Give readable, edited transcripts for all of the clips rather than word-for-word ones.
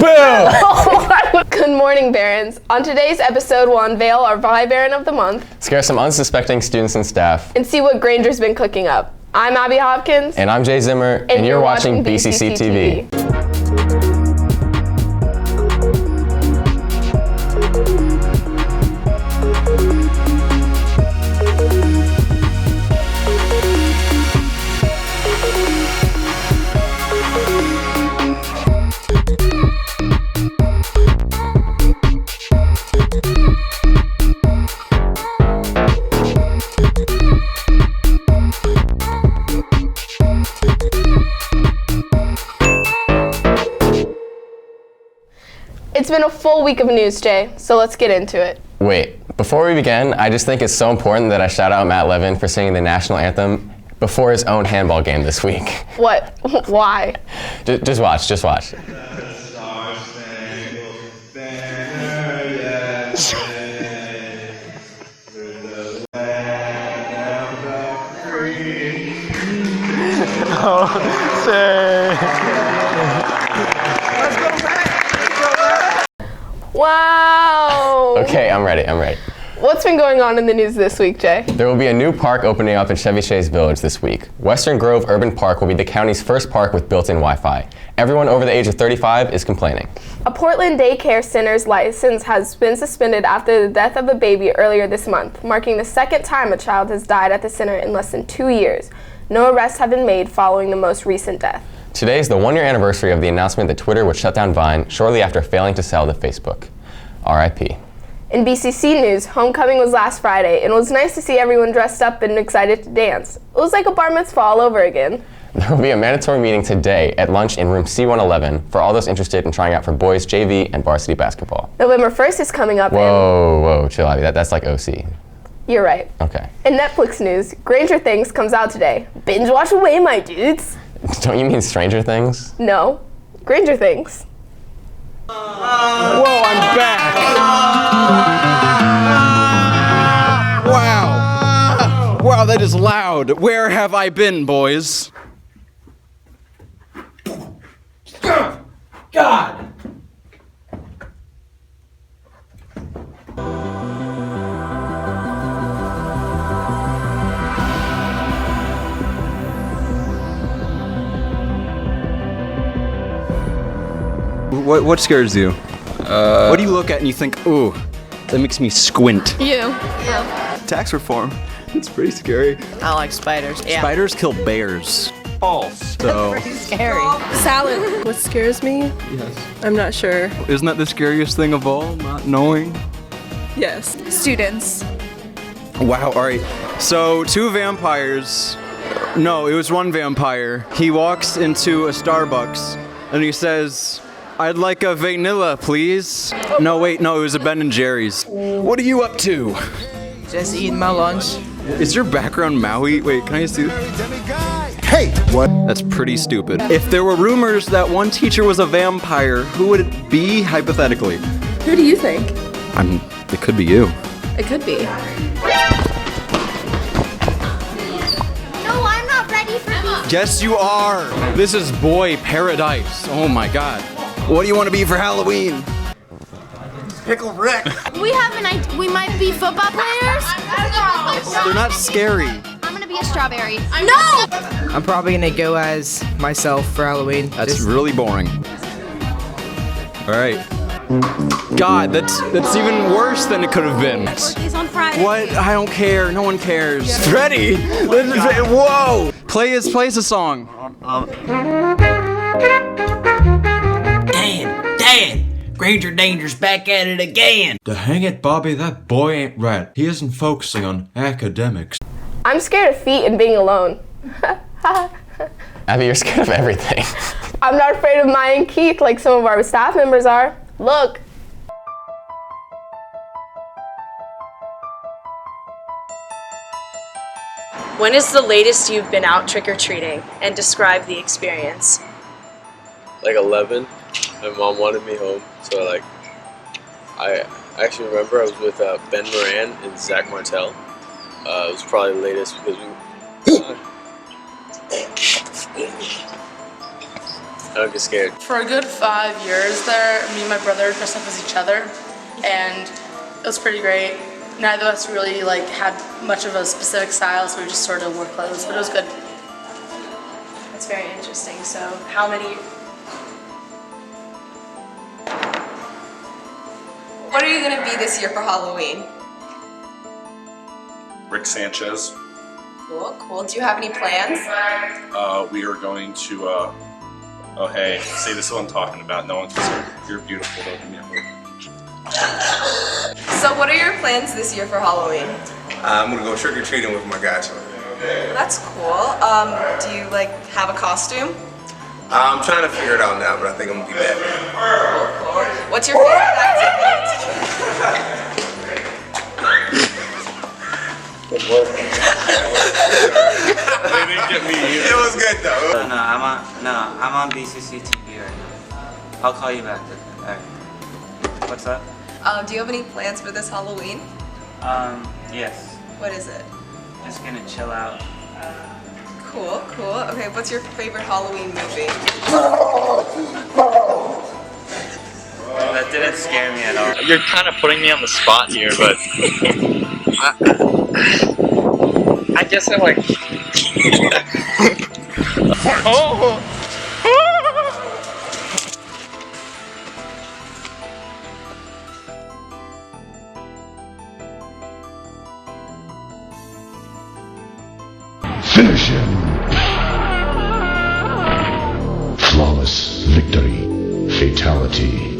Boo! Good morning, Barons. On today's episode, we'll unveil our Vi Baron of the Month, scare some unsuspecting students and staff, and see what Granger's been cooking up. I'm Abby Hopkins. And I'm Jay Zimmer, and you're watching BCC TV. It's been a full week of news, Jay, so let's get into it. Wait, before we begin, I just think it's so important that I shout out Matt Levin for singing the national anthem before his own handball game this week. What? Why? Just watch, just watch. Wow! Okay, I'm ready. What's been going on in the news this week, Jay? There will be a new park opening up in Chevy Chase Village this week. Western Grove Urban Park will be the county's first park with built-in Wi-Fi. Everyone over the age of 35 is complaining. A Portland daycare center's license has been suspended after the death of a baby earlier this month, marking the second time a child has died at the center in less than 2 years. No arrests have been made following the most recent death. Today is the one-year anniversary of the announcement that Twitter would shut down Vine shortly after failing to sell to Facebook. R.I.P. In BCC news, homecoming was last Friday, and it was nice to see everyone dressed up and excited to dance. It was like a bar mitzvah all over again. There will be a mandatory meeting today at lunch in room C111 for all those interested in trying out for boys JV and varsity basketball. November 1st is coming up. Whoa, chill, Abby. That's like OC. You're right. Okay. In Netflix news, Granger Things comes out today. Binge watch away, my dudes. Don't you mean Stranger Things? No, Granger Things. Whoa, I'm back! Wow! Wow, that is loud. Where have I been, boys? God! What scares you? What do you look at and you think, ooh, that makes me squint? You. Tax reform. It's pretty scary. I like spiders. Yeah. Spiders kill bears. False. So, Scary. Salad. What scares me? yes. I'm not sure. Isn't that the scariest thing of all? Not knowing? Yes. Students. Wow, alright. So, two vampires. No, it was one vampire. He walks into a Starbucks and he says, I'd like a vanilla, please. No, wait, no, it was a Ben & Jerry's. What are you up to? Just eating my lunch. Is your background Maui? Wait, can I see that? Hey! What? That's pretty stupid. If there were rumors that one teacher was a vampire, who would it be, hypothetically? Who do you think? It could be you. It could be. No, I'm not ready for these. Yes, you are. This is boy paradise. Oh my god. What do you want to be for Halloween? Pickle Rick! We have an idea. We might be football players. They're not scary. I'm gonna be a strawberry. No! I'm probably gonna go as myself for Halloween. That's really boring. All right. God, that's even worse than it could have been. Birthday's on Friday. What? I don't care. No one cares. Ready? Whoa! Play us a song. Dan! Granger Danger's back at it again! Hang it, Bobby, that boy ain't right. He isn't focusing on academics. I'm scared of feet and being alone. Abby, you're scared of everything. I'm not afraid of Maya and Keith like some of our staff members are. Look. When is the latest you've been out trick-or-treating, and describe the experience? Like 11. My mom wanted me home, so I actually remember I was with Ben Moran and Zach Martell. It was probably the latest because we I don't get scared. For a good 5 years there, me and my brother dressed up as each other, and it was pretty great. Neither of us really had much of a specific style, so we just sort of wore clothes, but it was good. That's very interesting. So how many? What are you going to be this year for Halloween? Rick Sanchez. Cool, cool. Do you have any plans? We are going to, oh hey, see, this is what I'm talking about. No one can say you're beautiful, though, give me a hug. So what are your plans this year for Halloween? I'm gonna go trick-or-treating with my guys. That's cool. Do you have a costume? I'm trying to figure it out now, but I think I'm gonna be Batman. Cool, cool. What's your favorite activity? They didn't get me either. It was good though. I'm on BCC TV right now. I'll call you back. Alright. What's up? Do you have any plans for this Halloween? Yes. What is it? Just gonna chill out. Cool, cool. Okay, what's your favorite Halloween movie? That didn't scare me at all. You're kind of putting me on the spot here, but I guess I'm like. Oh. Finish him. Flawless victory. Fatality.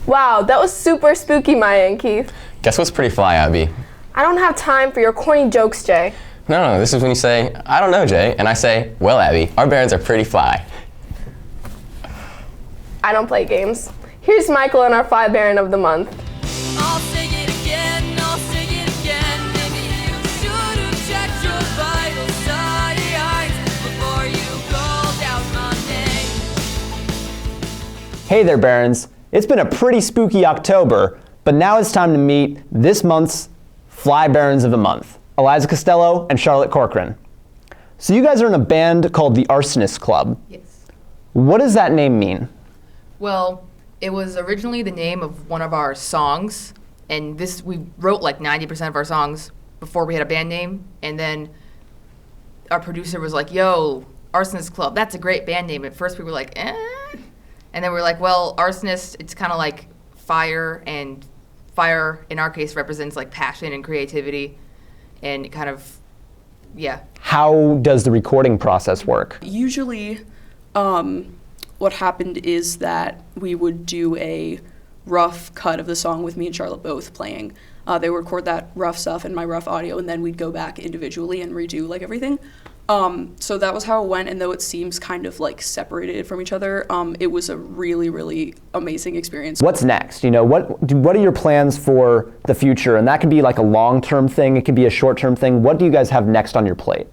Wow, that was super spooky, Maya and Keith. Guess what's pretty fly, Abby? I don't have time for your corny jokes, Jay. No, this is when you say, I don't know, Jay, and I say, well, Abby, our Barons are pretty fly. I don't play games. Here's Michael and our Fly Baron of the month. I'll sing it again, I'll sing it again. Maybe you should have checked your vital signs before you called out my name. Hey there, Barons. It's been a pretty spooky October, but now it's time to meet this month's Fly Barons of the Month, Eliza Costello and Charlotte Corcoran. So you guys are in a band called the Arsonist Club. Yes. What does that name mean? Well, it was originally the name of one of our songs, and we wrote like 90% of our songs before we had a band name, and then our producer was like, yo, Arsonist Club, that's a great band name. At first we were like, eh. And then we were like, well, Arsonist, it's kind of like fire, and fire in our case represents like passion and creativity, and it kind of, yeah. How does the recording process work? Usually, what happened is that we would do a rough cut of the song with me and Charlotte both playing. They would record that rough stuff in my rough audio, and then we'd go back individually and redo like everything. So that was how it went, and though it seems kind of like separated from each other, it was a really, really amazing experience. What's next? You know, what are your plans for the future? And that could be like a long-term thing, it could be a short-term thing. What do you guys have next on your plate?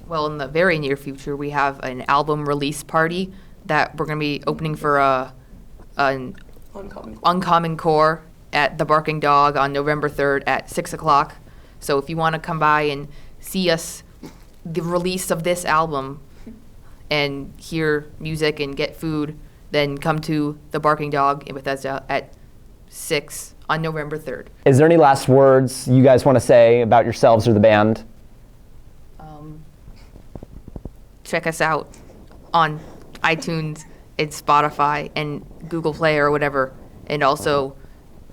Well, in the very near future, we have an album release party that we're going to be opening for an Uncommon Core at the Barking Dog on November 3rd at 6 o'clock. So if you want to come by and see us, the release of this album, and hear music and get food, then come to the Barking Dog in Bethesda at 6 on November 3rd. Is there any last words you guys want to say about yourselves or the band? Check us out on iTunes and Spotify and Google Play or whatever. And also,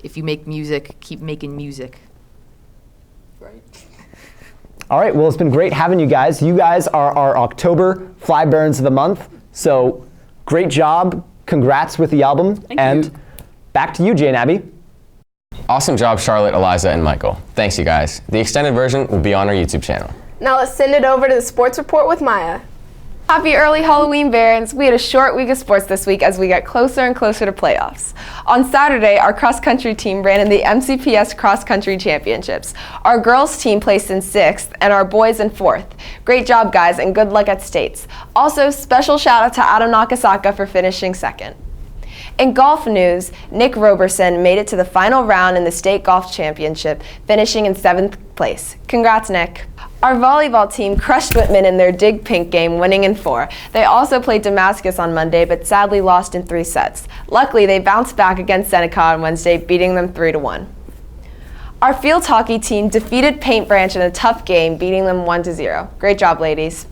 if you make music, keep making music. Right. All right, well, it's been great having you guys. You guys are our October Fly Barons of the Month. So great job. Congrats with the album. Thank you. Back to you, Jay and Abby. Awesome job, Charlotte, Eliza, and Michael. Thanks, you guys. The extended version will be on our YouTube channel. Now let's send it over to the sports report with Maya. Happy early Halloween, Barons. We had a short week of sports this week as we get closer and closer to playoffs. On Saturday, our cross-country team ran in the MCPS Cross-Country Championships. Our girls team placed in 6th and our boys in 4th. Great job, guys, and good luck at states. Also, special shout out to Adam Nakasaka for finishing 2nd. In golf news, Nick Roberson made it to the final round in the State Golf Championship, finishing in 7th place. Congrats, Nick. Our volleyball team crushed Whitman in their Dig Pink game, winning in 4. They also played Damascus on Monday, but sadly lost in 3 sets. Luckily, they bounced back against Seneca on Wednesday, beating them 3-1. Our field hockey team defeated Paint Branch in a tough game, beating them 1-0. Great job, ladies.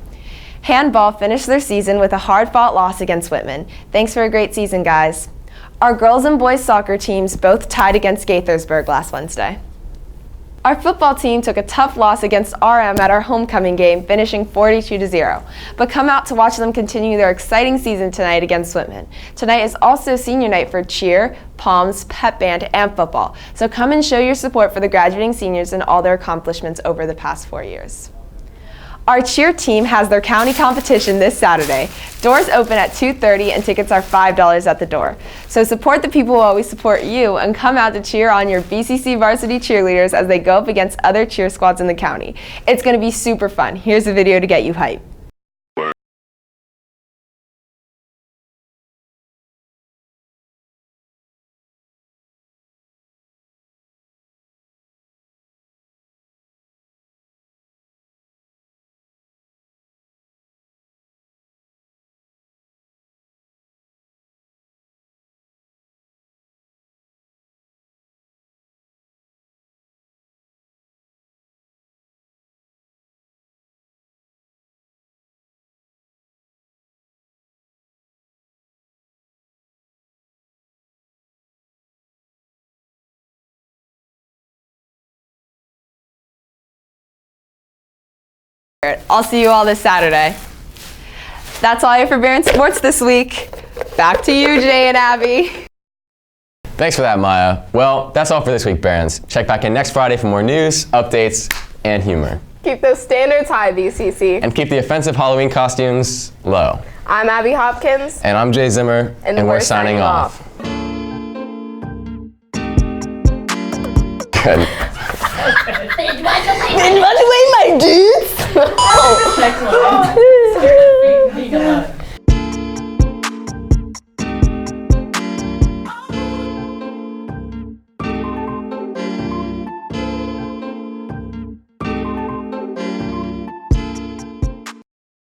Handball finished their season with a hard-fought loss against Whitman. Thanks for a great season, guys. Our girls and boys soccer teams both tied against Gaithersburg last Wednesday. Our football team took a tough loss against RM at our homecoming game, finishing 42-0. But come out to watch them continue their exciting season tonight against Whitman. Tonight is also senior night for cheer, palms, pep band, and football. So come and show your support for the graduating seniors and all their accomplishments over the past 4 years. Our cheer team has their county competition this Saturday. Doors open at 2:30 and tickets are $5 at the door. So support the people who always support you and come out to cheer on your BCC varsity cheerleaders as they go up against other cheer squads in the county. It's going to be super fun. Here's a video to get you hyped. I'll see you all this Saturday. That's all I have for Barron Sports this week. Back to you, Jay and Abby. Thanks for that, Maya. Well, that's all for this week, Barons. Check back in next Friday for more news, updates, and humor. Keep those standards high, BCC. And keep the offensive Halloween costumes low. I'm Abby Hopkins. And I'm Jay Zimmer. And we're signing off. Good. Run away, my dudes!